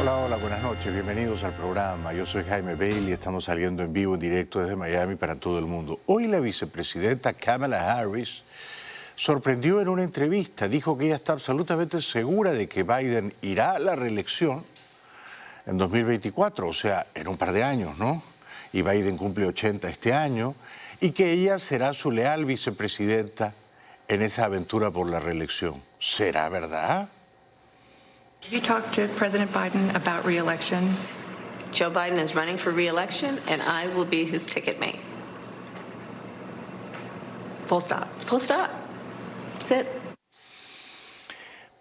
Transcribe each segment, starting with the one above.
Hola, hola, buenas noches, bienvenidos al programa. Yo soy Jaime Bailey, estamos saliendo en vivo, en directo desde Miami para todo el mundo. Hoy la vicepresidenta Kamala Harris sorprendió en una entrevista, dijo que ella está absolutamente segura de que Biden irá a la reelección en 2024, o sea, en un par de años, ¿no? Y Biden cumple 80 este año, y que ella será su leal vicepresidenta en esa aventura por la reelección. ¿Será verdad? Did you talk to President Biden about re-election? Joe Biden is running for re-election, and I will be his ticket mate. Full stop. Full stop. That's it.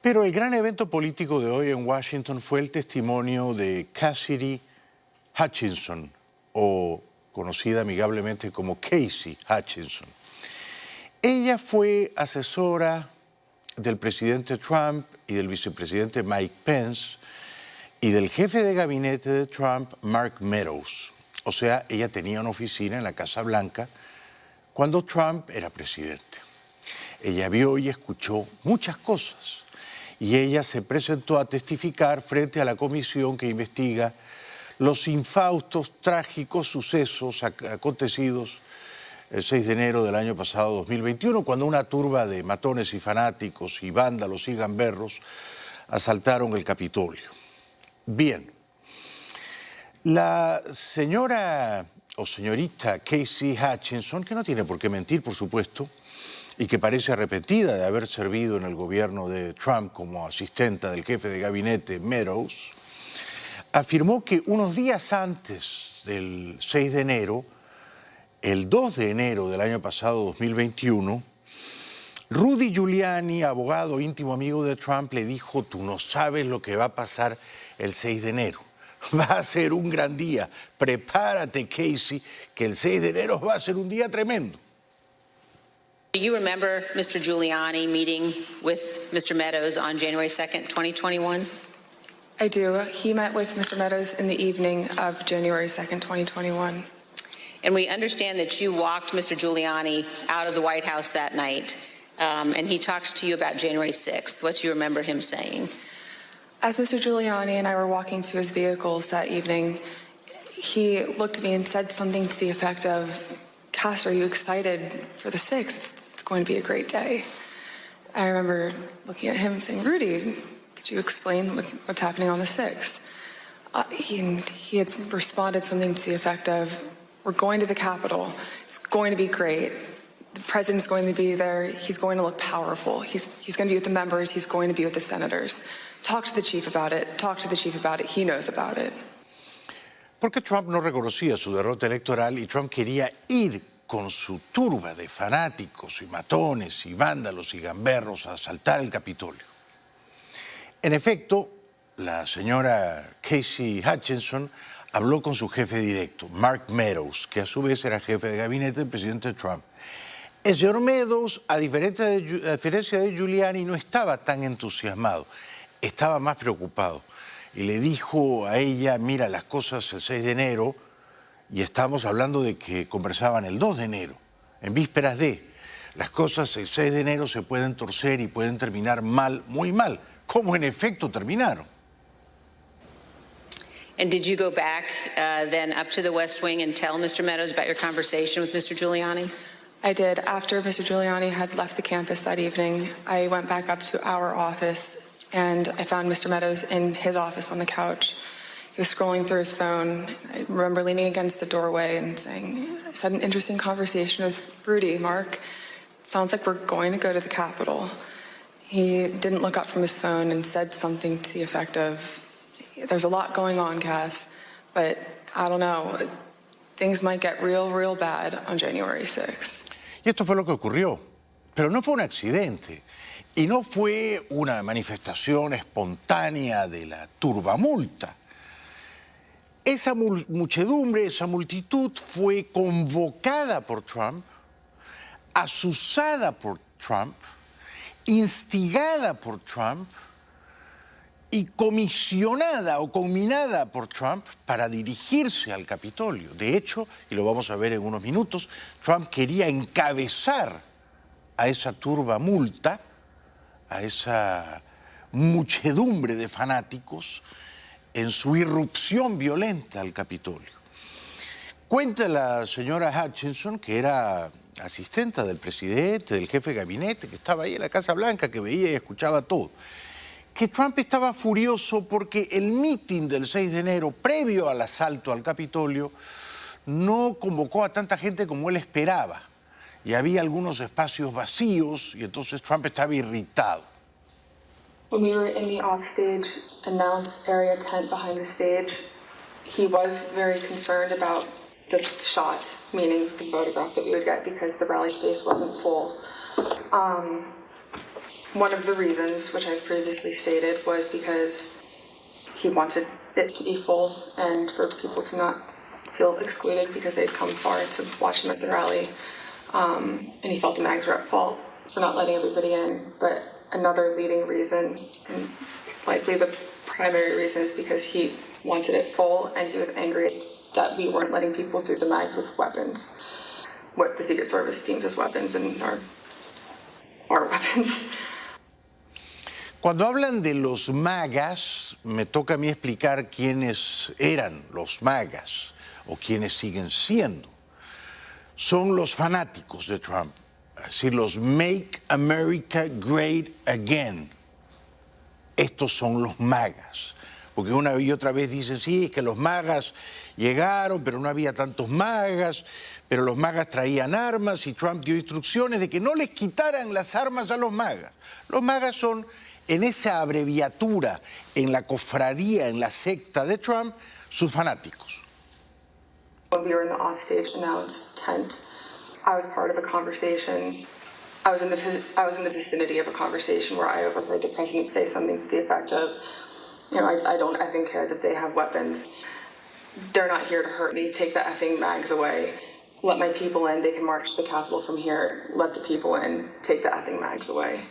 Pero el gran evento político de hoy en Washington fue el testimonio de Cassidy Hutchinson, o conocida amigablemente como Casey Hutchinson. Ella fue asesora del presidente Trump y del vicepresidente Mike Pence y del jefe de gabinete de Trump, Mark Meadows. O sea, ella tenía una oficina en la Casa Blanca cuando Trump era presidente. Ella vio y escuchó muchas cosas y ella se presentó a testificar frente a la comisión que investiga los infaustos, trágicos sucesos acontecidos el 6 de enero del año pasado, 2021, cuando una turba de matones y fanáticos y vándalos y gamberros asaltaron el Capitolio. Bien, la señora o señorita Casey Hutchinson, que no tiene por qué mentir, por supuesto, y que parece arrepentida de haber servido en el gobierno de Trump como asistenta del jefe de gabinete Meadows, afirmó que unos días antes del 6 de enero, el 2 de enero del año pasado, 2021, Rudy Giuliani, abogado íntimo amigo de Trump, le dijo: tú no sabes lo que va a pasar el 6 de enero. Va a ser un gran día. Prepárate, Casey, que el 6 de enero va a ser un día tremendo. Do you remember Mr. Giuliani meeting with Mr. Meadows on January 2nd, 2021? I do. He met with Mr. Meadows in the evening of January 2nd, 2021. And we understand that you walked Mr. Giuliani out of the White House that night, and he talked to you about January 6th. What do you remember him saying? As Mr. Giuliani and I were walking to his vehicles that evening, he looked at me and said something to the effect of, Cass, are you excited for the 6th? It's going to be a great day. I remember looking at him and saying, Rudy, could you explain what's happening on the 6th? He had responded something to the effect of, we're going to the Capitol. It's going to be great. The president's going to be there. He's going to look powerful. He's going to be with the members. He's going to be with the senators. Talk to the chief about it. Talk to the chief about it. He knows about it. Porque Trump no reconocía su derrota electoral y Trump quería ir con su turba de fanáticos y matones y vándalos y gamberros a asaltar el Capitolio. En efecto, la señora Casey Hutchinson habló con su jefe directo, Mark Meadows, que a su vez era jefe de gabinete del presidente Trump. El señor Meadows, a diferencia de Giuliani, no estaba tan entusiasmado, estaba más preocupado. Y le dijo a ella, mira, las cosas el 6 de enero, y estamos hablando de que conversaban el 2 de enero, en vísperas de, las cosas el 6 de enero se pueden torcer y pueden terminar mal, muy mal, como en efecto terminaron. And did you go back then up to the West Wing and tell Mr. Meadows about your conversation with Mr. Giuliani? I did. After Mr. Giuliani had left the campus that evening, I went back up to our office and I found Mr. Meadows in his office on the couch. He was scrolling through his phone. I remember leaning against the doorway and saying, I just had an interesting conversation with Rudy, Mark. Sounds like we're going to go to the Capitol. He didn't look up from his phone and said something to the effect of, there's a lot going on, Cass, but I don't know. Things might get real bad on January 6th. Y esto fue lo que ocurrió, pero no fue un accidente y no fue una manifestación espontánea de la turbamulta. Esa muchedumbre, esa multitud fue convocada por Trump, asusada por Trump, instigada por Trump y comisionada o combinada por Trump para dirigirse al Capitolio. De hecho, y lo vamos a ver en unos minutos, Trump quería encabezar a esa turbamulta, a esa muchedumbre de fanáticos en su irrupción violenta al Capitolio. Cuenta la señora Hutchinson, que era asistenta del presidente, del jefe de gabinete, que estaba ahí en la Casa Blanca, que veía y escuchaba todo, que Trump estaba furioso porque el mitin del 6 de enero, previo al asalto al Capitolio, no convocó a tanta gente como él esperaba. Y había algunos espacios vacíos y entonces Trump estaba irritado. When we were in the offstage announce area tent behind the stage, he was very concerned about the shot, meaning the photograph that we would get, because the rally space wasn't full. One of the reasons, which I've previously stated, was because he wanted it to be full and for people to not feel excluded because they'd come far to watch him at the rally. And he felt the Mags were at fault for not letting everybody in. But another leading reason, and likely the primary reason, is because he wanted it full and he was angry that we weren't letting people through the Mags with weapons, what the Secret Service deemed as weapons and our weapons. Cuando hablan de los MAGAs, me toca a mí explicar quiénes eran los MAGAs o quiénes siguen siendo. Son los fanáticos de Trump, es decir, los Make America Great Again. Estos son los MAGAs, porque una y otra vez dicen, sí, es que los MAGAs llegaron, pero no había tantos MAGAs, pero los MAGAs traían armas y Trump dio instrucciones de que no les quitaran las armas a los MAGAs. Los MAGAs son, en esa abreviatura, en la cofradía, en la secta de Trump, sus fanáticos. When we were in the offstage announce tent, I was part of a conversation. I was in the vicinity of a conversation where I overheard the president say something to the effect of, you know, I don't effing care that they have weapons. They're not here to hurt me. Take the effing mags away. Let my people in. They can march to the Capitol from here. Let the people in. Take the effing mags away.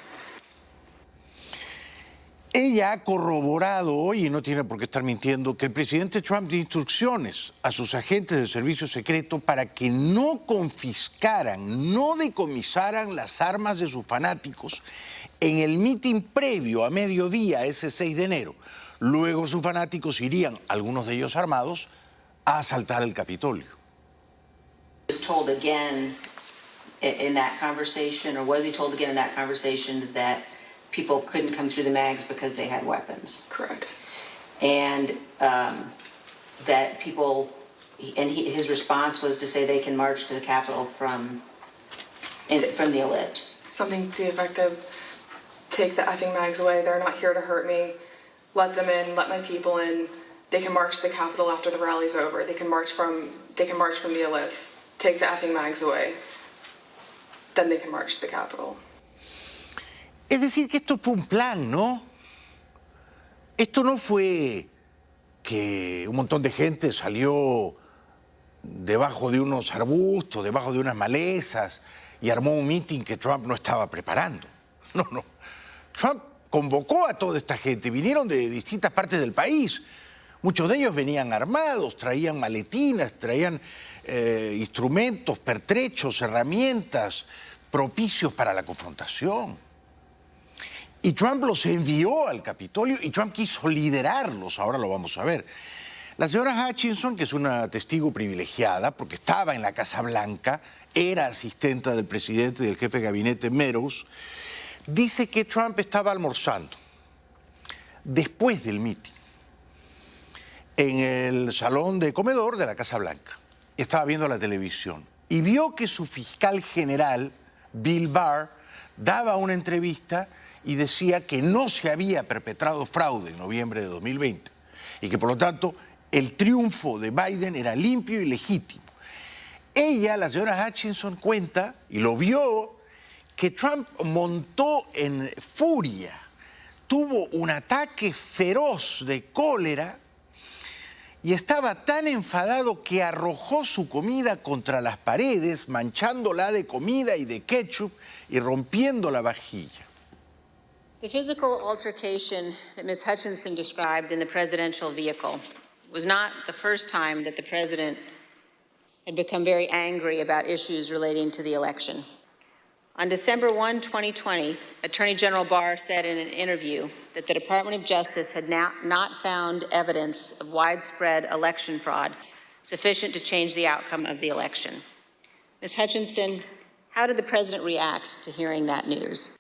Ella ha corroborado hoy, y no tiene por qué estar mintiendo, que el presidente Trump dio instrucciones a sus agentes del servicio secreto para que no confiscaran, no decomisaran las armas de sus fanáticos en el mitin previo a mediodía, ese 6 de enero. Luego sus fanáticos irían, algunos de ellos armados, a asaltar el Capitolio. Was told again in that conversation, or was he told again in that conversation that people couldn't come through the mags because they had weapons? Correct. And that people, and his response was to say they can march to the Capitol from the ellipse. Something to the effect of, take the effing mags away. They're not here to hurt me. Let them in. Let my people in. They can march to the Capitol after the rally's over. They can march from the ellipse. Take the effing mags away. Then they can march to the Capitol. Es decir, que esto fue un plan, ¿no? Esto no fue que un montón de gente salió debajo de unos arbustos, debajo de unas malezas y armó un mitin que Trump no estaba preparando. No, no. Trump convocó a toda esta gente, vinieron de distintas partes del país. Muchos de ellos venían armados, traían maletinas, traían instrumentos, pertrechos, herramientas propicios para la confrontación. Y Trump los envió al Capitolio y Trump quiso liderarlos, ahora lo vamos a ver. La señora Hutchinson, que es una testigo privilegiada, porque estaba en la Casa Blanca, era asistenta del presidente y del jefe de gabinete Meadows, dice que Trump estaba almorzando después del mitin en el salón de comedor de la Casa Blanca. Estaba viendo la televisión y vio que su fiscal general, Bill Barr, daba una entrevista y decía que no se había perpetrado fraude en noviembre de 2020 y que por lo tanto el triunfo de Biden era limpio y legítimo. Ella, la señora Hutchinson, cuenta, y lo vio, que Trump montó en furia, tuvo un ataque feroz de cólera y estaba tan enfadado que arrojó su comida contra las paredes, manchándola de comida y de ketchup y rompiendo la vajilla. The physical altercation that Ms. Hutchinson described in the presidential vehicle was not the first time that the president had become very angry about issues relating to the election. On December 1, 2020, Attorney General Barr said in an interview that the Department of Justice had now not found evidence of widespread election fraud sufficient to change the outcome of the election. Ms. Hutchinson, how did the president react to hearing that news?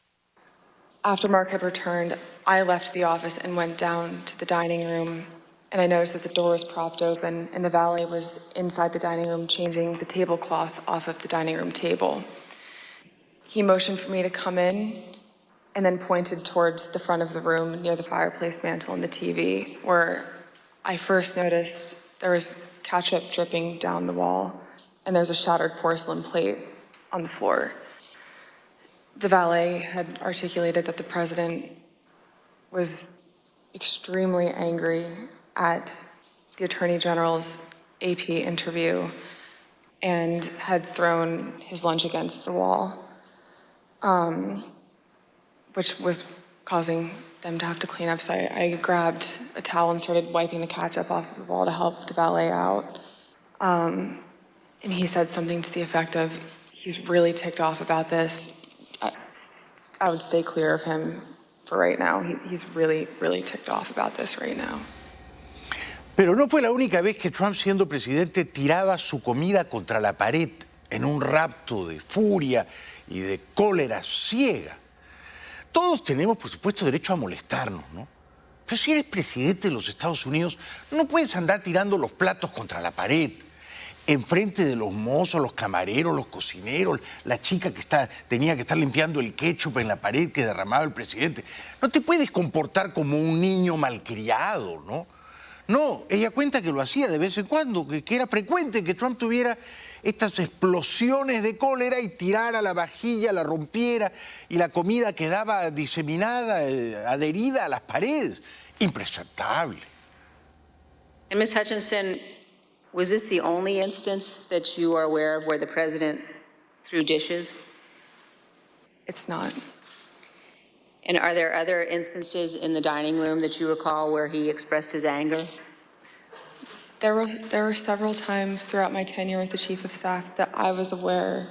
After Mark had returned, I left the office and went down to the dining room, and I noticed that the door was propped open and the valet was inside the dining room changing the tablecloth off of the dining room table. He motioned for me to come in and then pointed towards the front of the room near the fireplace mantel and the TV, where I first noticed there was ketchup dripping down the wall and there's a shattered porcelain plate on the floor. The valet had articulated that the president was extremely angry at the Attorney General's AP interview and had thrown his lunch against the wall, which was causing them to have to clean up. So I grabbed a towel and started wiping the ketchup off of the wall to help the valet out. And he said something to the effect of, he's really ticked off about this. I would stay clear of him for right now. He's really, really ticked off about this right now. Pero no fue la única vez que Trump, siendo presidente, tiraba su comida contra la pared en un rapto de furia y de cólera ciega. Todos tenemos, por supuesto, derecho a molestarnos, ¿no? Pero si eres presidente de los Estados Unidos, no puedes andar tirando los platos contra la pared, enfrente de los mozos, los camareros, los cocineros, la chica que tenía que estar limpiando el ketchup en la pared que derramaba el presidente. No te puedes comportar como un niño malcriado, ¿no? No, ella cuenta que lo hacía de vez en cuando, que era frecuente que Trump tuviera estas explosiones de cólera y tirara la vajilla, la rompiera y la comida quedaba diseminada, adherida a las paredes. Impresentable. And Ms. Hutchinson, was this the only instance that you are aware of where the president threw dishes? It's not. And are there other instances in the dining room that you recall where he expressed his anger? There were several times throughout my tenure with the Chief of Staff that I was aware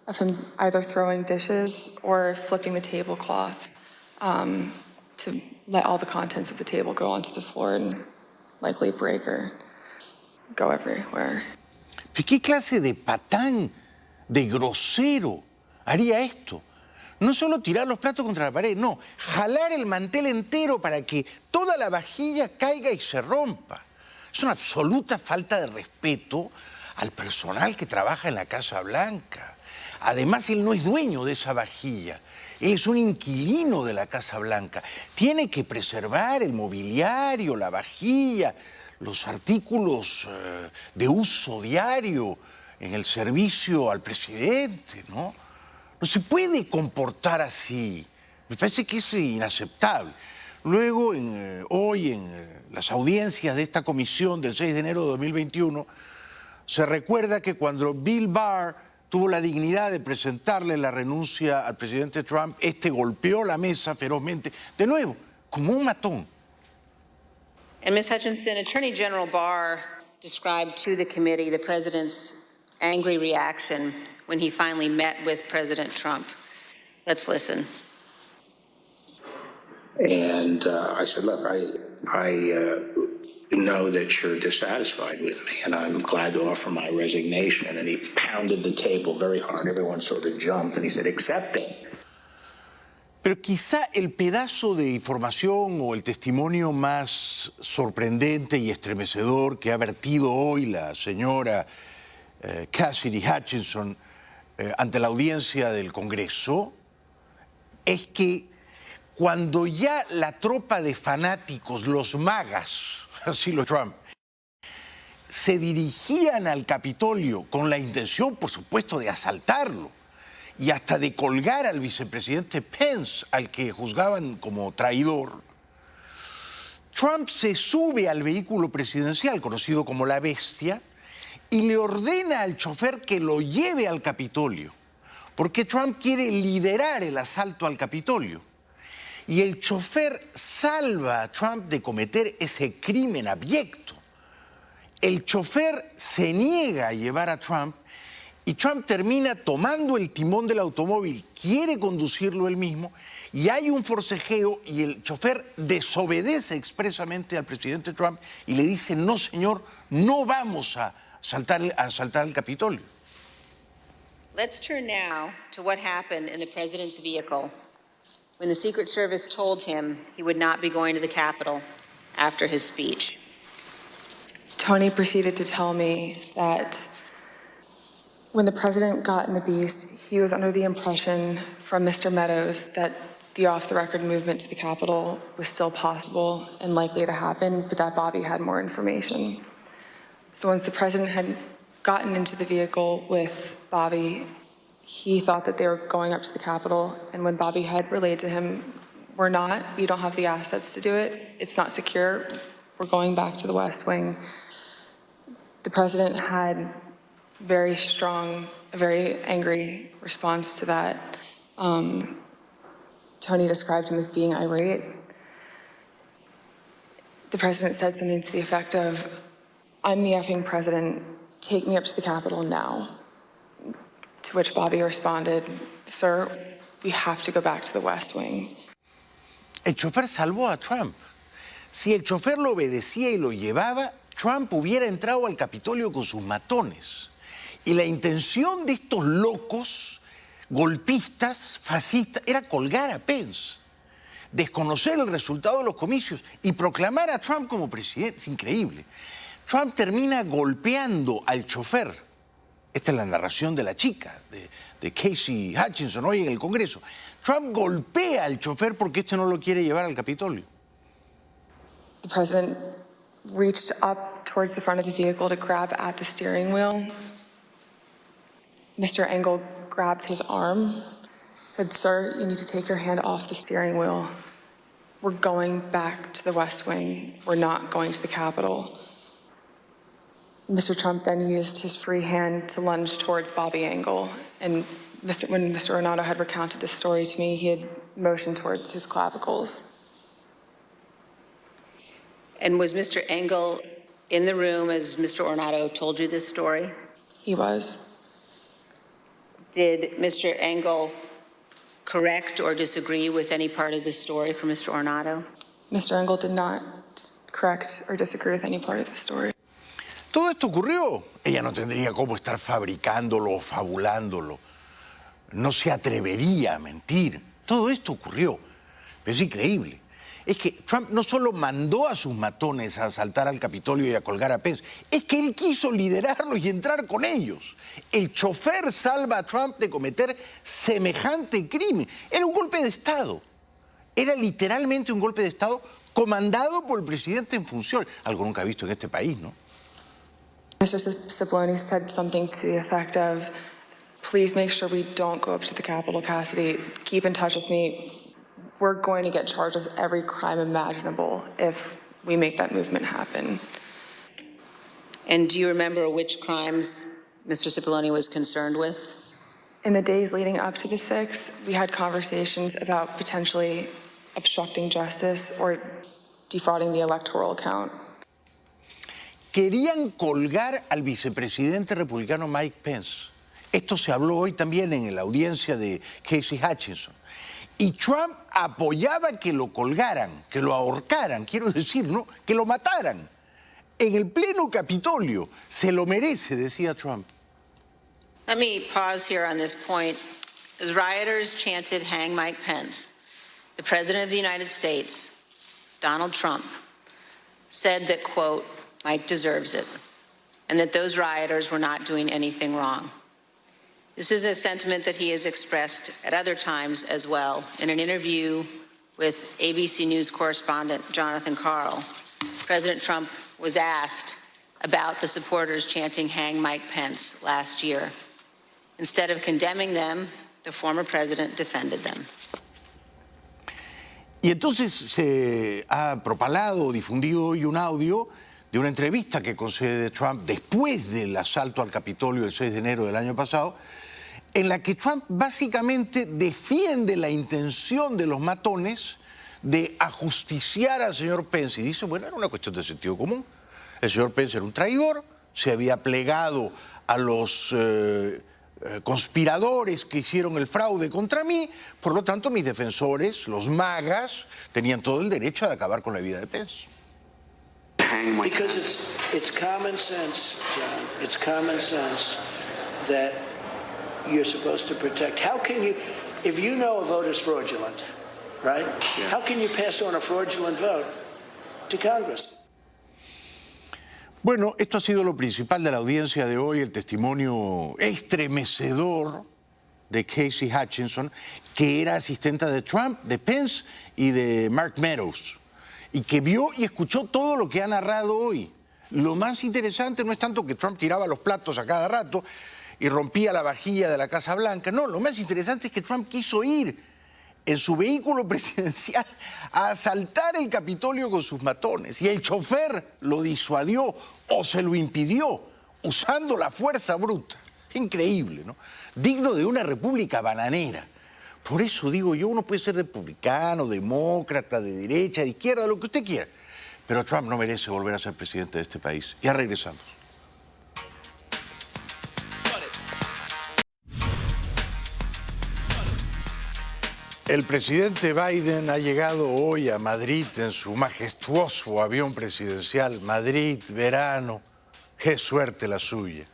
of him either throwing dishes or flipping the tablecloth to let all the contents of the table go onto the floor and likely break or go everywhere. ¿Qué clase de patán, de grosero haría esto? No solo tirar los platos contra la pared, no, jalar el mantel entero para que toda la vajilla caiga y se rompa. Es una absoluta falta de respeto al personal que trabaja en la Casa Blanca. Además, él no es dueño de esa vajilla. Él es un inquilino de la Casa Blanca. Tiene que preservar el mobiliario, la vajilla, los artículos de uso diario en el servicio al presidente, ¿no? No se puede comportar así. Me parece que es inaceptable. Luego, hoy, en las audiencias de esta comisión del 6 de enero de 2021, se recuerda que cuando Bill Barr tuvo la dignidad de presentarle la renuncia al presidente Trump, este golpeó la mesa ferozmente, de nuevo, como un matón. And Ms. Hutchinson, Attorney General Barr described to the committee the president's angry reaction when he finally met with President Trump. Let's listen. And I said, look, I know that you're dissatisfied with me, and I'm glad to offer my resignation. And he pounded the table very hard. Everyone sort of jumped, and he said, accept it. Pero quizá el pedazo de información o el testimonio más sorprendente y estremecedor que ha vertido hoy la señora Cassidy Hutchinson ante la audiencia del Congreso es que cuando ya la tropa de fanáticos, los magas, así lo Trump, se dirigían al Capitolio con la intención, por supuesto, de asaltarlo y hasta de colgar al vicepresidente Pence, al que juzgaban como traidor, Trump se sube al vehículo presidencial, conocido como la Bestia, y le ordena al chofer que lo lleve al Capitolio, porque Trump quiere liderar el asalto al Capitolio. Y el chofer salva a Trump de cometer ese crimen abyecto. El chofer se niega a llevar a Trump Y Trump termina tomando el timón del automóvil, quiere conducirlo él mismo, y hay un forcejeo y el chofer desobedece expresamente al presidente Trump y le dice, no señor, no vamos a asaltar el Capitolio. Let's turn now to what happened in the president's vehicle when the Secret Service told him he would not be going to the Capitol after his speech. Tony proceeded to tell me that when the president got in the Beast, he was under the impression from Mr. Meadows that the off-the-record movement to the Capitol was still possible and likely to happen, but that Bobby had more information. So once the president had gotten into the vehicle with Bobby, he thought that they were going up to the Capitol, and when Bobby had relayed to him, we're not, you don't have the assets to do it, it's not secure, we're going back to the West Wing. The president had very strong, a very angry response to that. Tony described him as being irate. The president said something to the effect of, I'm the effing president, take me up to the Capitol now. To which Bobby responded, sir, we have to go back to the West Wing. El chofer salvó a Trump. Si el chofer lo obedecía y lo llevaba, Trump hubiera entrado al Capitolio con sus matones. Y la intención de estos locos, golpistas, fascistas, era colgar a Pence, desconocer el resultado de los comicios y proclamar a Trump como presidente. Es increíble. Trump termina golpeando al chofer. Esta es la narración de la chica, de Casey Hutchinson, hoy en el Congreso. Trump golpea al chofer porque este no lo quiere llevar al Capitolio. The president reached up towards the front of the vehicle to grab at the steering wheel. Mr. Engel grabbed his arm, said, sir, you need to take your hand off the steering wheel. We're going back to the West Wing. We're not going to the Capitol. Mr. Trump then used his free hand to lunge towards Bobby Engel. And when Mr. Ornato had recounted this story to me, he had motioned towards his clavicles. And was Mr. Engel in the room as Mr. Ornato told you this story? He was. Did Mr. Engel correct or disagree with any part of this story from Mr. Ornato? Mr. Engel did not correct or disagree with any part of the story. Todo esto ocurrió. Ella no tendría cómo estar fabricándolo o fabulándolo. No se atrevería a mentir. Todo esto ocurrió. Pero es increíble. Es que Trump no solo mandó a sus matones a asaltar al Capitolio y a colgar a Pence, es que él quiso liderarlos y entrar con ellos. El chofer salva a Trump de cometer semejante crimen. Era un golpe de Estado. Era literalmente un golpe de Estado comandado por el presidente en función. Algo nunca visto en este país, ¿no? Mr. Cipollone said something to the effect of, please make sure we don't go up to the Capitol, Cassidy. Keep in touch with me. We're going to get charged with every crime imaginable if we make that movement happen. And do you remember which crimes Mr. Cipollone was concerned with? In the days leading up to the 6th, we had conversations about potentially obstructing justice or defrauding the electoral count. Querían colgar al vicepresidente republicano Mike Pence. Esto se habló hoy también en la audiencia de Casey Hutchinson. Y Trump apoyaba que lo colgaran, que lo ahorcaran, quiero decir, ¿no? Que lo mataran. En el pleno Capitolio. Se lo merece, decía Trump. Let me pause here on this point. As rioters chanted, "Hang Mike Pence," the President of the United States, Donald Trump, said that, quote, "Mike deserves it," and that those rioters were not doing anything wrong. This is a sentiment that he has expressed at other times as well. In an interview with ABC News correspondent Jonathan Karl, President Trump was asked about the supporters chanting "Hang Mike Pence" last year. Instead of condemning them, the former president defended them. Y entonces se ha propalado, difundido hoy un audio de una entrevista que concede Trump después del asalto al Capitolio el 6 de enero del año pasado, en la que Trump básicamente defiende la intención de los matones de ajusticiar al señor Pence. Y dice, bueno, era una cuestión de sentido común. El señor Pence era un traidor, se había plegado a conspiradores que hicieron el fraude contra mí, por lo tanto mis defensores, los magas, tenían todo el derecho de acabar con la vida de Pence. Because it's common sense, John. It's common sense that you're supposed to protect. How can you, if you know a vote is fraudulent, right? Yeah. How can you pass on a fraudulent vote to Congress? Bueno, esto ha sido lo principal de la audiencia de hoy, el testimonio estremecedor de Casey Hutchinson, que era asistente de Trump, de Pence y de Mark Meadows, y que vio y escuchó todo lo que ha narrado hoy. Lo más interesante no es tanto que Trump tiraba los platos a cada rato y rompía la vajilla de la Casa Blanca, no, lo más interesante es que Trump quiso ir en su vehículo presidencial a asaltar el Capitolio con sus matones, y el chofer lo disuadió o se lo impidió usando la fuerza bruta. Increíble, ¿no? Digno de una república bananera. Por eso digo yo, uno puede ser republicano, demócrata, de derecha, de izquierda, lo que usted quiera, pero Trump no merece volver a ser presidente de este país. Ya regresamos. El presidente Biden ha llegado hoy a Madrid en su majestuoso avión presidencial. Madrid, verano, qué suerte la suya.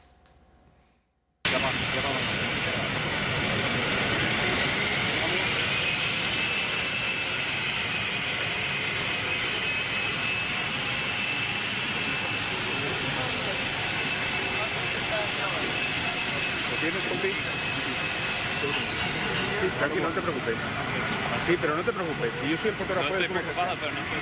¿Tienes contigo? Sí, tranquilo, no te preocupes. Sí, pero no te preocupes. Y yo soy el fotógrafo. No estoy preocupado, pero no estoy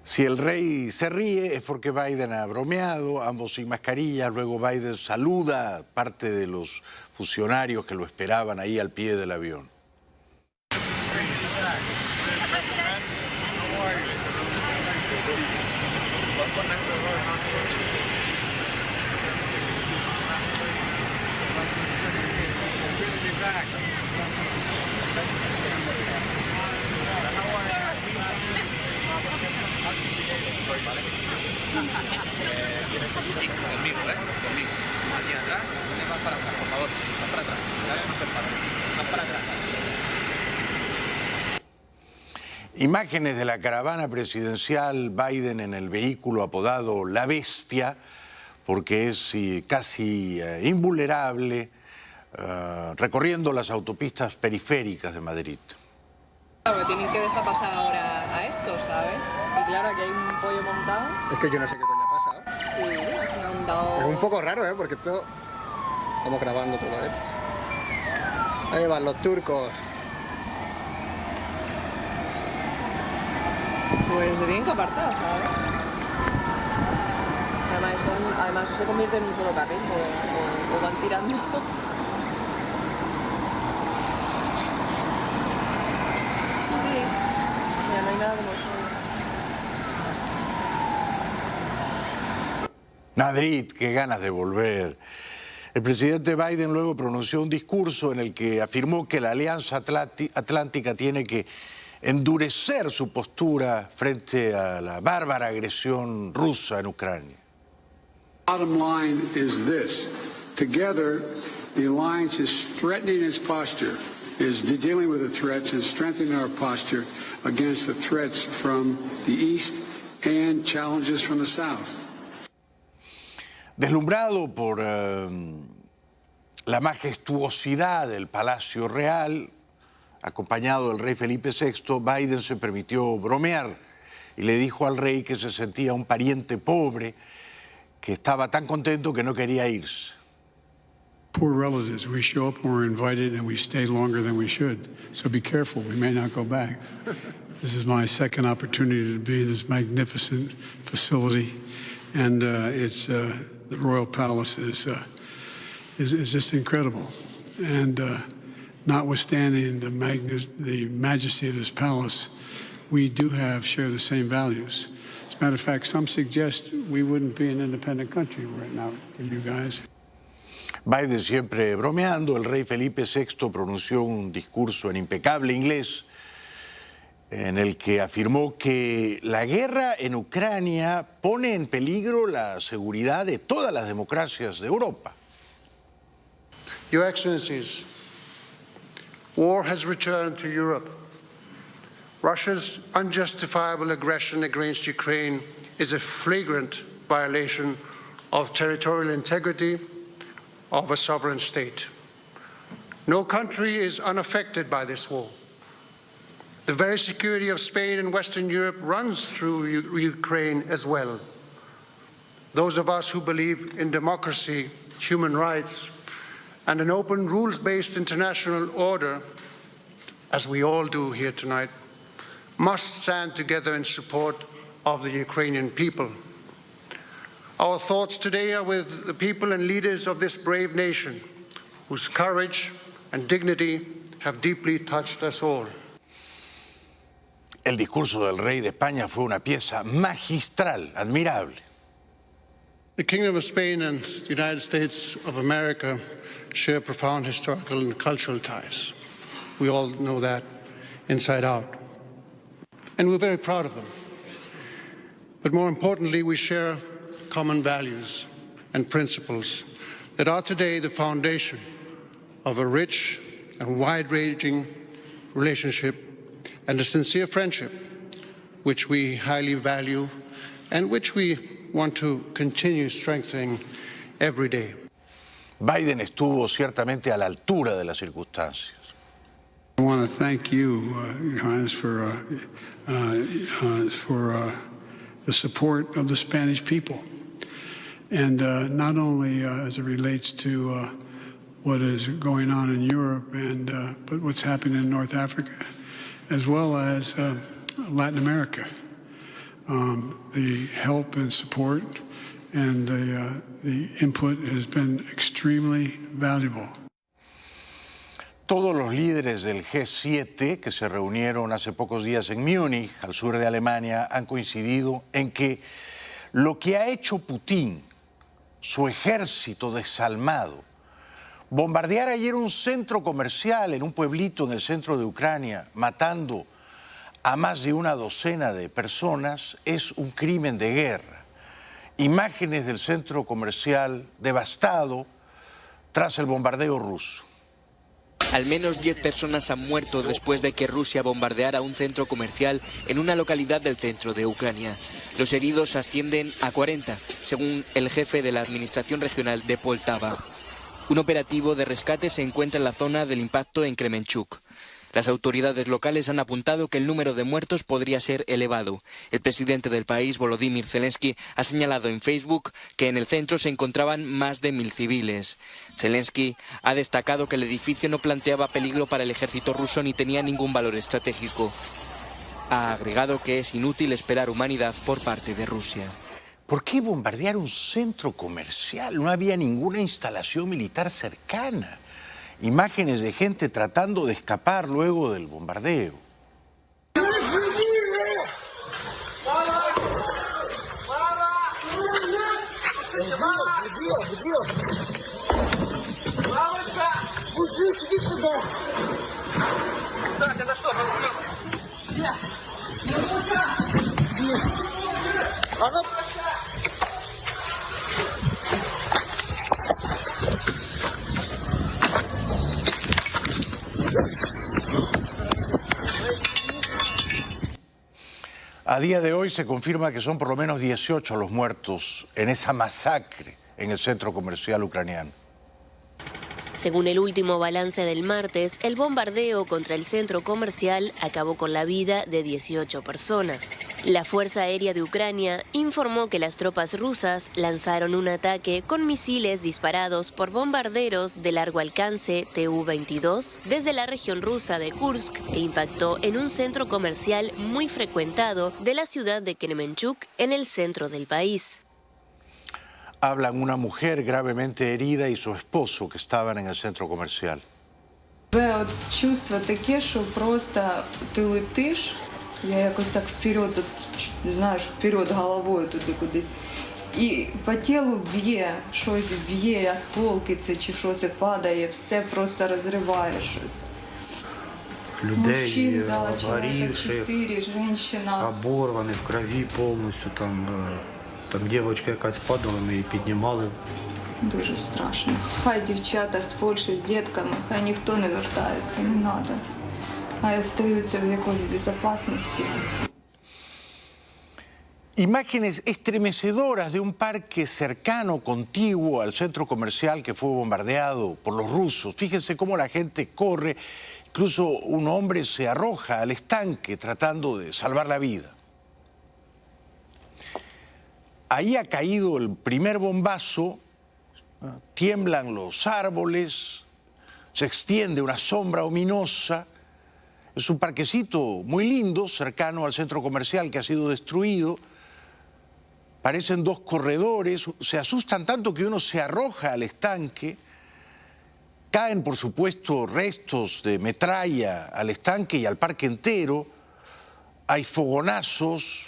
Si el rey se ríe es porque Biden ha bromeado, ambos sin mascarilla. Luego Biden saluda a parte de los funcionarios que lo esperaban ahí al pie del avión. Conmigo, conmigo. Aquí atrás, más para atrás, por favor. Más para atrás. Más para atrás. Imágenes de la caravana presidencial, Biden en el vehículo apodado La Bestia, porque es casi invulnerable, recorriendo las autopistas periféricas de Madrid. Claro, tienen que dejar pasar ahora a esto, ¿sabes? Y claro, aquí hay un pollo montado. Es que yo no sé qué coño ha pasado. Sí, me han dado... Es un poco raro, ¿eh? Porque esto... Estamos grabando todo esto. Ahí van los turcos. Pues se tienen que apartar, ¿sabes? Además eso se convierte en un solo carril, o van tirando. Sí. Mira, no hay nada como eso. Madrid, qué ganas de volver. El presidente Biden luego pronunció un discurso en el que afirmó que la Alianza Atlántica tiene que endurecer su postura frente a la bárbara agresión rusa en Ucrania. Bottom line is this. Together, the alliance is strengthening its posture, is dealing with the threats and strengthening our posture against the threats from the east and challenges from the south. Deslumbrado por la majestuosidad del Palacio Real, acompañado del rey Felipe VI, Biden se permitió bromear y le dijo al rey que se sentía un pariente pobre, que estaba tan contento que no quería irse. Poor relatives, we show up when we're invited and we stay longer than we should. So be careful, we may not go back. This is my second opportunity to be in this magnificent facility, and the Royal Palace is just incredible. And notwithstanding the majesty of this palace, we do share the same values. As a matter of fact, some suggest we wouldn't be an independent country right now, you guys. Biden siempre bromeando, el rey Felipe VI pronunció un discurso en impecable inglés en el que afirmó que la guerra en Ucrania pone en peligro la seguridad de todas las democracias de Europa. Your Excellencies, war has returned to Europe. Russia's unjustifiable aggression against Ukraine is a flagrant violation of territorial integrity of a sovereign state. No country is unaffected by this war. The very security of Spain and Western Europe runs through Ukraine as well. Those of us who believe in democracy, human rights, and an open rules-based international order, as we all do here tonight, must stand together in support of the Ukrainian people. Our thoughts today are with the people and leaders of this brave nation, whose courage and dignity have deeply touched us all. El discurso del rey de España fue una pieza magistral, admirable. The Kingdom of Spain and the United States of America share profound historical and cultural ties. We all know that inside out. And we're very proud of them. But more importantly, we share common values and principles that are today the foundation of a rich and wide-ranging relationship and a sincere friendship, which we highly value and which we want to continue strengthening every day. Biden estuvo ciertamente a la altura de las circunstancias. I want to thank you, Your Highness, for the support of the Spanish people, and not only as it relates to what is going on in Europe, but what's happening in North Africa, as well as Latin America. The help and support and the input has been extremely valuable. Todos los líderes del G7 que se reunieron hace pocos días en Múnich, al sur de Alemania, han coincidido en que lo que ha hecho Putin, su ejército desalmado, bombardear ayer un centro comercial en un pueblito en el centro de Ucrania, matando a más de una docena de personas, es un crimen de guerra. Imágenes del centro comercial devastado tras el bombardeo ruso. Al menos 10 personas han muerto después de que Rusia bombardeara un centro comercial en una localidad del centro de Ucrania. Los heridos ascienden a 40, según el jefe de la administración regional de Poltava. Un operativo de rescate se encuentra en la zona del impacto en Kremenchuk. Las autoridades locales han apuntado que el número de muertos podría ser elevado. El presidente del país, Volodymyr Zelensky, ha señalado en Facebook que en el centro se encontraban más de 1000 civiles. Zelensky ha destacado que el edificio no planteaba peligro para el ejército ruso ni tenía ningún valor estratégico. Ha agregado que es inútil esperar humanidad por parte de Rusia. ¿Por qué bombardear un centro comercial? No había ninguna instalación militar cercana. Imágenes de gente tratando de escapar luego del bombardeo. A día de hoy se confirma que son por lo menos 18 los muertos en esa masacre en el centro comercial ucraniano. Según el último balance del martes, el bombardeo contra el centro comercial acabó con la vida de 18 personas. La Fuerza Aérea de Ucrania informó que las tropas rusas lanzaron un ataque con misiles disparados por bombarderos de largo alcance Tu-22 desde la región rusa de Kursk, que impactó en un centro comercial muy frecuentado de la ciudad de Kremenchuk, en el centro del país. Hablan una mujer gravemente herida y su esposo que estaban en el centro comercial. Чувство таке, що просто ти летиш, я якось так вперед, знаєш, вперед головою туди кудись. І по тілу б'є, щось б'є, осколки це чи що це падає, все просто розриває щось. Людей, Мужчин, да, человека обгоревших, 4, женщина. оборвані, в крові повністю. Там дівчинка якась падала, ми її піднімали. Дуже страшно. Хай дівчата з Польщі з дітками, хай ніхто не вертається, не треба. Хай остаються в якоїсь безпечності. Imágenes estremecedoras de un parque cercano, contiguo al centro comercial que fue bombardeado por los rusos. Fíjense cómo la gente corre, incluso un hombre se arroja al estanque tratando de salvar la vida. Ahí ha caído el primer bombazo, tiemblan los árboles, se extiende una sombra ominosa. Es un parquecito muy lindo, cercano al centro comercial que ha sido destruido. Parecen dos corredores, se asustan tanto que uno se arroja al estanque. Caen, por supuesto, restos de metralla al estanque y al parque entero. Hay fogonazos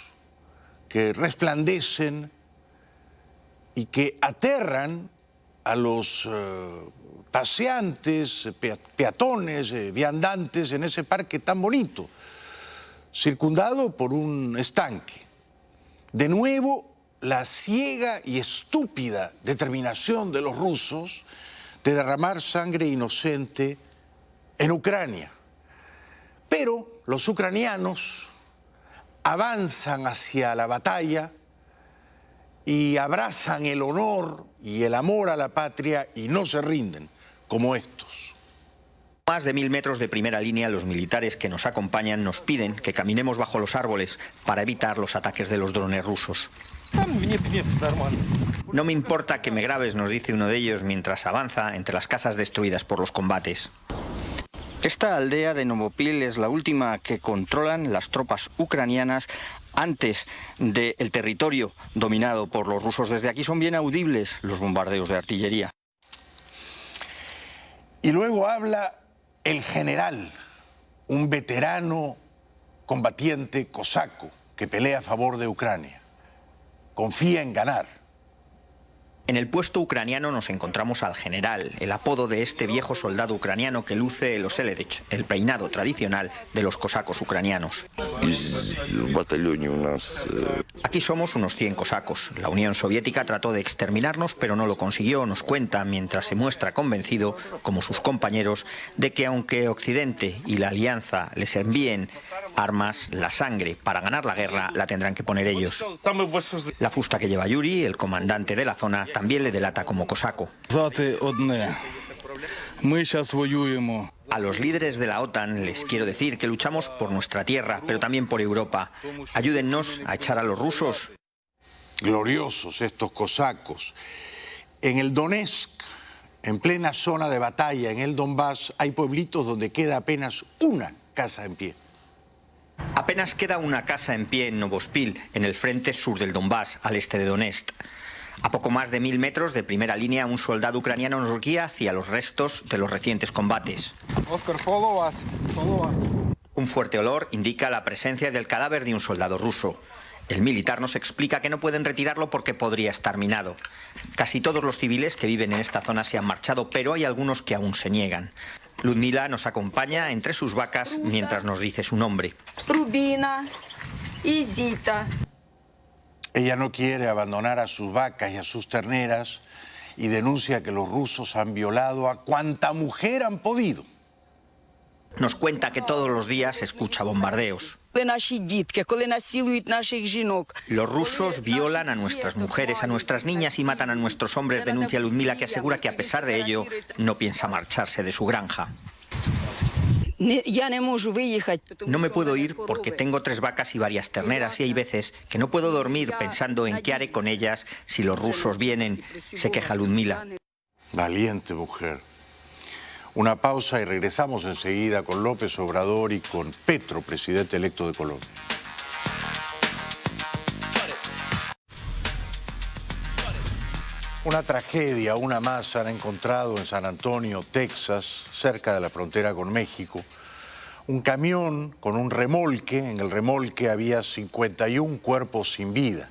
que resplandecen y que aterran a los paseantes, peatones, viandantes en ese parque tan bonito, circundado por un estanque. De nuevo, la ciega y estúpida determinación de los rusos de derramar sangre inocente en Ucrania. Pero los ucranianos avanzan hacia la batalla y abrazan el honor y el amor a la patria y no se rinden, como estos. Más de 1000 metros de primera línea, los militares que nos acompañan nos piden que caminemos bajo los árboles para evitar los ataques de los drones rusos. No me importa que me grabes, nos dice uno de ellos mientras avanza entre las casas destruidas por los combates. Esta aldea de Novopil es la última que controlan las tropas ucranianas antes del territorio dominado por los rusos. Desde aquí son bien audibles los bombardeos de artillería. Y luego habla el general, un veterano combatiente cosaco que pelea a favor de Ucrania. Confía en ganar. En el puesto ucraniano nos encontramos al general, el apodo de este viejo soldado ucraniano que luce el oseledich, el peinado tradicional de los cosacos ucranianos. Aquí somos unos 100 cosacos. La Unión Soviética trató de exterminarnos, pero no lo consiguió, nos cuenta, mientras se muestra convencido, como sus compañeros, de que aunque Occidente y la Alianza les envíen armas, la sangre para ganar la guerra la tendrán que poner ellos. La fusta que lleva Yuri, el comandante de la zona, también le delata como cosaco. A los líderes de la OTAN les quiero decir que luchamos por nuestra tierra, pero también por Europa. Ayúdennos a echar a los rusos. Gloriosos estos cosacos. En el Donetsk, en plena zona de batalla, en el Donbass, hay pueblitos donde queda apenas una casa en pie. Apenas queda una casa en pie en Novospil, en el frente sur del Donbass, al este de Donetsk. A poco más de 1000 metros de primera línea, un soldado ucraniano nos guía hacia los restos de los recientes combates. Un fuerte olor indica la presencia del cadáver de un soldado ruso. El militar nos explica que no pueden retirarlo porque podría estar minado. Casi todos los civiles que viven en esta zona se han marchado, pero hay algunos que aún se niegan. Ludmila nos acompaña entre sus vacas mientras nos dice su nombre. Rubina y Zita. Ella no quiere abandonar a sus vacas y a sus terneras y denuncia que los rusos han violado a cuanta mujer han podido. Nos cuenta que todos los días escucha bombardeos. Los rusos violan a nuestras mujeres, a nuestras niñas y matan a nuestros hombres, denuncia Ludmila, que asegura que a pesar de ello no piensa marcharse de su granja. No me puedo ir porque tengo 3 vacas y varias terneras y hay veces que no puedo dormir pensando en qué haré con ellas si los rusos vienen, se queja Ludmila. Valiente mujer. Una pausa y regresamos enseguida con López Obrador y con Petro, presidente electo de Colombia. Una tragedia, una más, han encontrado en San Antonio, Texas, cerca de la frontera con México, un camión con un remolque. En el remolque había 51 cuerpos sin vida.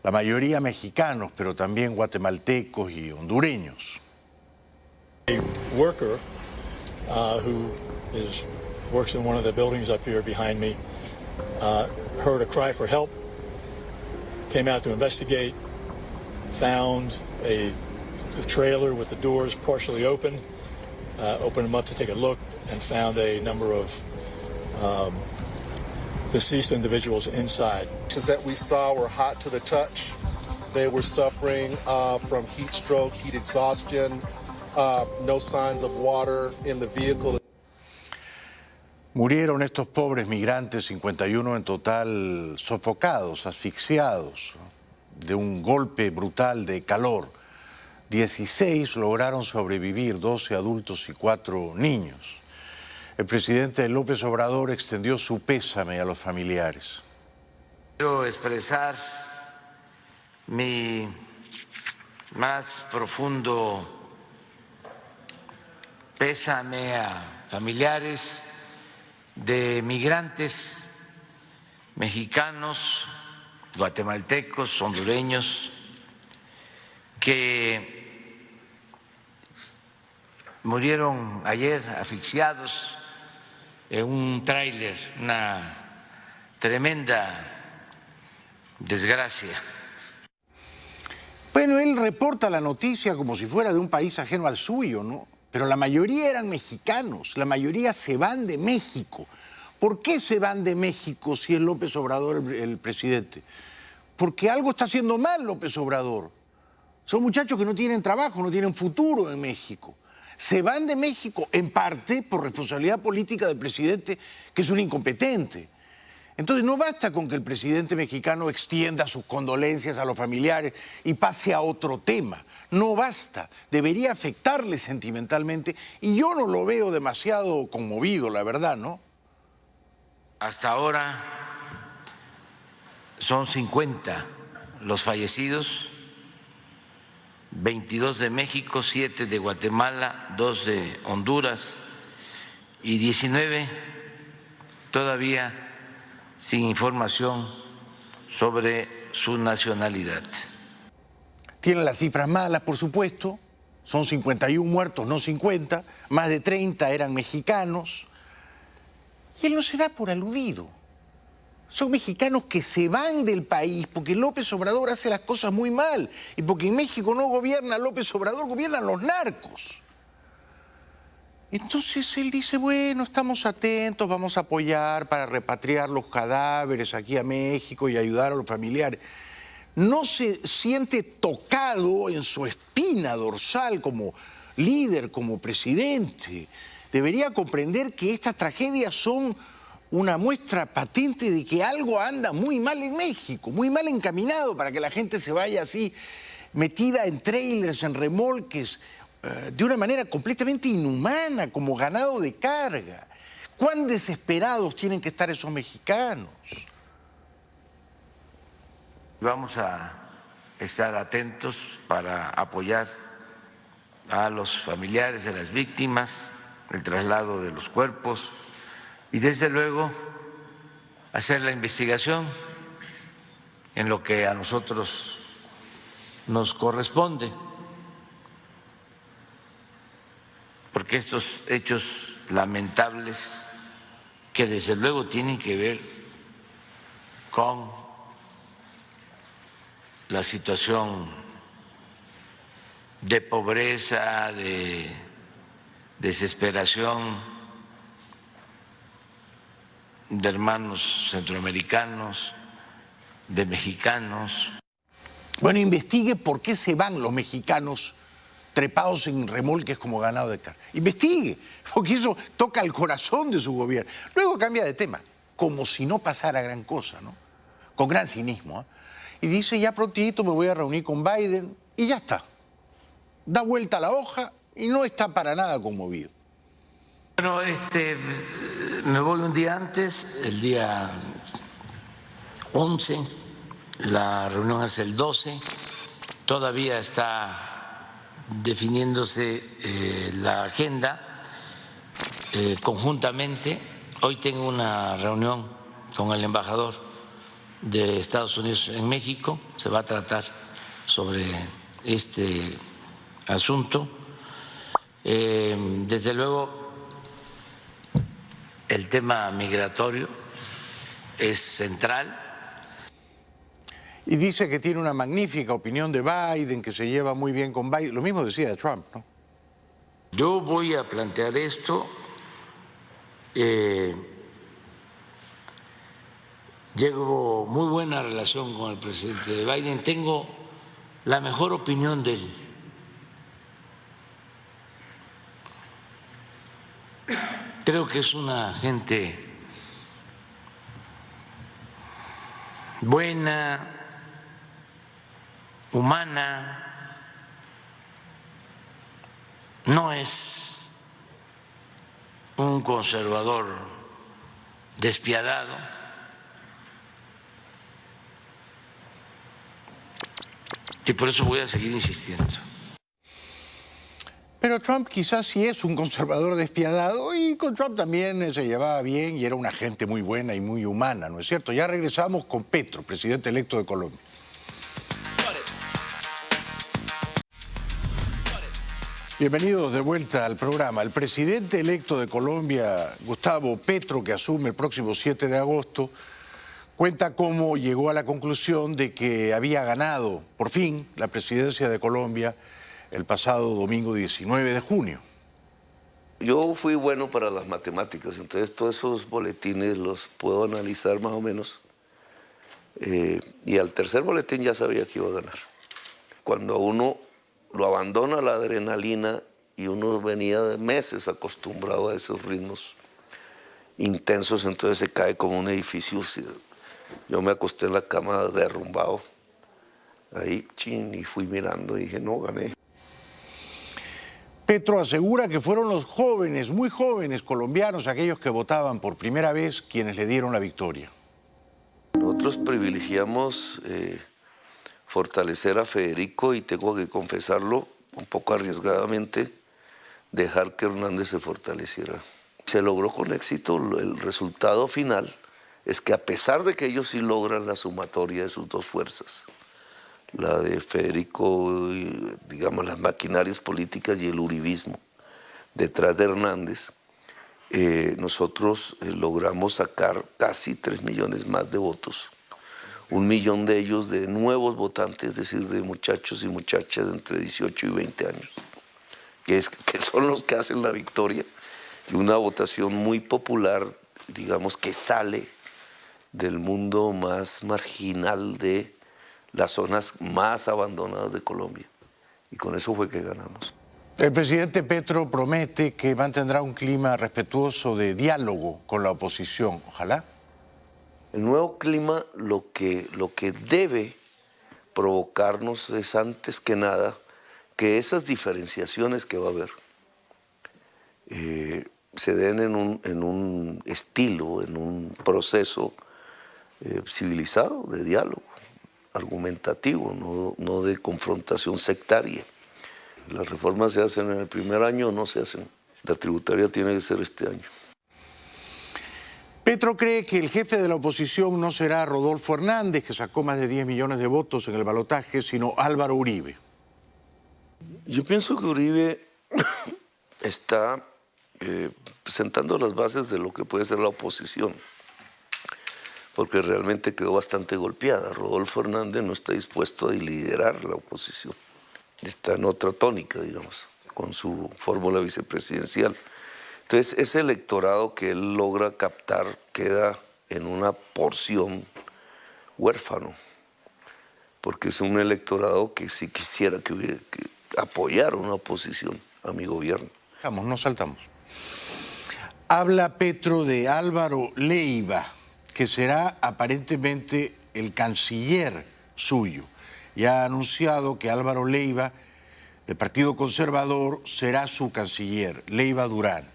la mayoría mexicanos, pero también guatemaltecos y hondureños. A worker who works in one of the buildings up here behind me heard a cry for help, came out to investigate, found a trailer with the doors partially open, opened them up to take a look, and found a number of deceased individuals inside. That we saw were hot to the touch. They were suffering from heat stroke, heat exhaustion, no signs of water in the vehicle. Murieron estos pobres migrantes, 51 en total, sofocados, asfixiados, de un golpe brutal de calor. 16 lograron sobrevivir, 12 adultos y 4 niños. El presidente López Obrador extendió su pésame a los familiares. Quiero expresar mi más profundo pésame a familiares de migrantes mexicanos, guatemaltecos, hondureños, que murieron ayer asfixiados en un tráiler, una tremenda desgracia. Bueno, él reporta la noticia como si fuera de un país ajeno al suyo, ¿no? Pero la mayoría eran mexicanos, la mayoría se van de México. ¿Por qué se van de México si es López Obrador el presidente? Porque algo está haciendo mal López Obrador. Son muchachos que no tienen trabajo, no tienen futuro en México. Se van de México en parte por responsabilidad política del presidente, que es un incompetente. Entonces no basta con que el presidente mexicano extienda sus condolencias a los familiares y pase a otro tema. No basta, debería afectarle sentimentalmente y yo no lo veo demasiado conmovido, la verdad, ¿no? Hasta ahora son 50 los fallecidos, 22 de México, 7 de Guatemala, 2 de Honduras y 19 todavía sin información sobre su nacionalidad. Tienen las cifras malas, por supuesto, son 51 muertos, no 50, más de 30 eran mexicanos, y él no se da por aludido. Son mexicanos que se van del país porque López Obrador hace las cosas muy mal y porque en México no gobierna López Obrador, gobiernan los narcos. Entonces él dice, bueno, estamos atentos, vamos a apoyar para repatriar los cadáveres aquí a México y ayudar a los familiares. No se siente tocado en su espina dorsal como líder, como presidente. Debería comprender que estas tragedias son una muestra patente de que algo anda muy mal en México, muy mal encaminado para que la gente se vaya así metida en trailers, en remolques, de una manera completamente inhumana, como ganado de carga. ¿Cuán desesperados tienen que estar esos mexicanos? Vamos a estar atentos para apoyar a los familiares de las víctimas, el traslado de los cuerpos y desde luego hacer la investigación en lo que a nosotros nos corresponde, porque estos hechos lamentables que desde luego tienen que ver con la situación de pobreza, de desesperación de hermanos centroamericanos, de mexicanos. Bueno, investigue por qué se van los mexicanos trepados en remolques como ganado de carga. Investigue, porque eso toca el corazón de su gobierno. Luego cambia de tema, como si no pasara gran cosa, ¿no? Con gran cinismo, ¿eh? Y dice, ya prontito me voy a reunir con Biden y ya está. Da vuelta a la hoja y no está para nada conmovido. Bueno, me voy un día antes, el día 11, la reunión es el 12, todavía está definiéndose la agenda conjuntamente. Hoy tengo una reunión con el embajador de Estados Unidos en México. Se va a tratar sobre este asunto. Desde luego, el tema migratorio es central. Y dice que tiene una magnífica opinión de Biden, que se lleva muy bien con Biden. Lo mismo decía de Trump, ¿no? Yo voy a plantear esto. Llevo muy buena relación con el presidente Biden. Tengo la mejor opinión de él. Creo que es una gente buena, humana, no es un conservador despiadado. Y por eso voy a seguir insistiendo. Pero Trump quizás sí es un conservador despiadado y con Trump también se llevaba bien y era una gente muy buena y muy humana, ¿no es cierto? Ya regresamos con Petro, presidente electo de Colombia. Bienvenidos de vuelta al programa. El presidente electo de Colombia, Gustavo Petro, que asume el próximo 7 de agosto, cuenta cómo llegó a la conclusión de que había ganado, por fin, la presidencia de Colombia el pasado domingo 19 de junio. Yo fui bueno para las matemáticas, entonces todos esos boletines los puedo analizar más o menos. Y al tercer boletín ya sabía que iba a ganar. Cuando a uno lo abandona la adrenalina y uno venía de meses acostumbrado a esos ritmos intensos, entonces se cae como un edificio. Yo me acosté en la cama derrumbado, ahí, chin, y fui mirando y dije, no, gané. Petro asegura que fueron los jóvenes, muy jóvenes colombianos, aquellos que votaban por primera vez, quienes le dieron la victoria. Nosotros privilegiamos fortalecer a Federico y tengo que confesarlo, un poco arriesgadamente, dejar que Hernández se fortaleciera. Se logró con éxito. El resultado final es que a pesar de que ellos sí logran la sumatoria de sus dos fuerzas, la de Federico, digamos, las maquinarias políticas y el uribismo detrás de Hernández, nosotros logramos sacar casi 3 millones más de votos. 1 millón de ellos de nuevos votantes, es decir, de muchachos y muchachas de entre 18 y 20 años, que son los que hacen la victoria, y una votación muy popular, digamos, que sale del mundo más marginal de las zonas más abandonadas de Colombia. Y con eso fue que ganamos. El presidente Petro promete que mantendrá un clima respetuoso de diálogo con la oposición. Ojalá. El nuevo clima lo que debe provocarnos es, antes que nada, que esas diferenciaciones que va a haber se den en un estilo, en un proceso civilizado de diálogo, argumentativo, no de confrontación sectaria. Las reformas se hacen en el primer año o no se hacen. La tributaria tiene que ser este año. Petro cree que el jefe de la oposición no será Rodolfo Hernández, que sacó más de 10 millones de votos en el balotaje, sino Álvaro Uribe. Yo pienso que Uribe está sentando las bases de lo que puede ser la oposición, porque realmente quedó bastante golpeada. Rodolfo Hernández no está dispuesto a liderar la oposición. Está en otra tónica, digamos, con su fórmula vicepresidencial. Entonces, ese electorado que él logra captar queda en una porción huérfano, porque es un electorado que sí quisiera que apoyara una oposición a mi gobierno. Nos saltamos. Habla Petro de Álvaro Leiva, que será aparentemente el canciller suyo. Y ha anunciado que Álvaro Leiva, del Partido Conservador, será su canciller, Leiva Durán.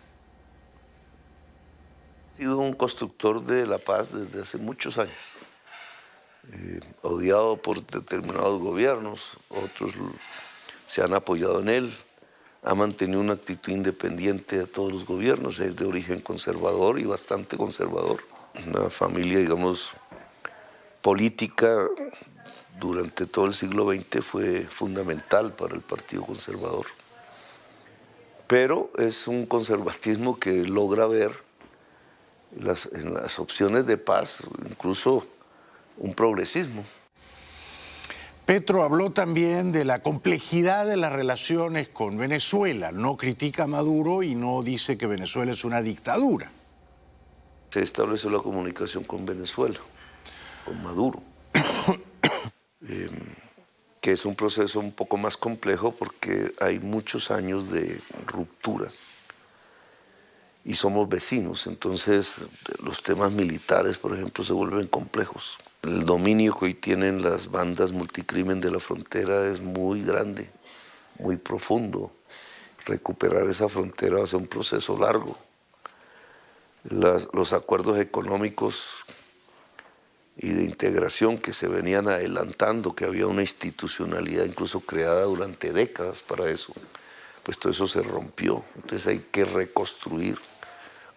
Ha sido un constructor de la paz desde hace muchos años, odiado por determinados gobiernos, otros se han apoyado en él, ha mantenido una actitud independiente de todos los gobiernos, es de origen conservador y bastante conservador. Una familia, digamos, política durante todo el siglo XX fue fundamental para el Partido Conservador. Pero es un conservatismo que logra ver en las opciones de paz incluso un progresismo. Petro habló también de la complejidad de las relaciones con Venezuela. No critica a Maduro y no dice que Venezuela es una dictadura. Se estableció la comunicación con Venezuela, con Maduro, que es un proceso un poco más complejo porque hay muchos años de ruptura y somos vecinos, entonces los temas militares, por ejemplo, se vuelven complejos. El dominio que hoy tienen las bandas multicrimen de la frontera es muy grande, muy profundo. Recuperar esa frontera va a ser un proceso largo. Los acuerdos económicos y de integración que se venían adelantando, que había una institucionalidad incluso creada durante décadas para eso, pues todo eso se rompió. Entonces hay que reconstruir,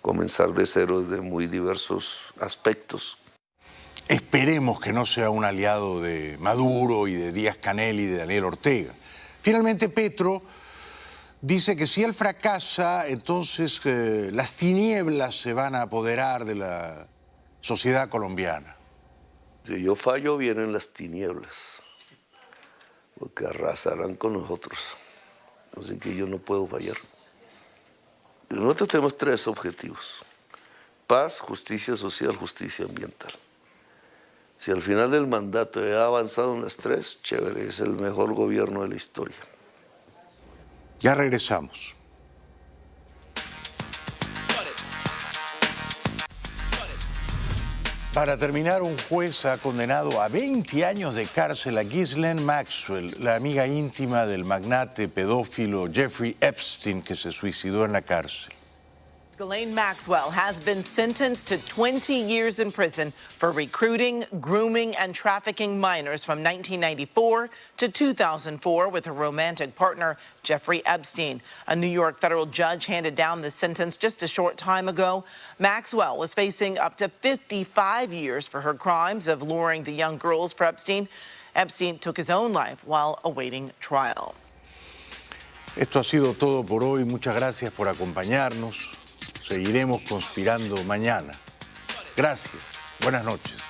comenzar de cero desde muy diversos aspectos. Esperemos que no sea un aliado de Maduro y de Díaz-Canel y de Daniel Ortega. Finalmente, Petro dice que si él fracasa, entonces las tinieblas se van a apoderar de la sociedad colombiana. Si yo fallo, vienen las tinieblas, porque arrasarán con nosotros. Así que yo no puedo fallar. Nosotros tenemos 3 objetivos: paz, justicia social, justicia ambiental. Si al final del mandato he avanzado en las 3, chévere, es el mejor gobierno de la historia. Ya regresamos. Para terminar, un juez ha condenado a 20 años de cárcel a Ghislaine Maxwell, la amiga íntima del magnate pedófilo Jeffrey Epstein, que se suicidó en la cárcel. Ghislaine Maxwell has been sentenced to 20 years in prison for recruiting, grooming, and trafficking minors from 1994 to 2004 with her romantic partner, Jeffrey Epstein. A New York federal judge handed down the sentence just a short time ago. Maxwell was facing up to 55 years for her crimes of luring the young girls for Epstein. Epstein took his own life while awaiting trial. Esto ha sido todo por hoy. Muchas gracias por acompañarnos. Seguiremos conspirando mañana. Gracias. Buenas noches.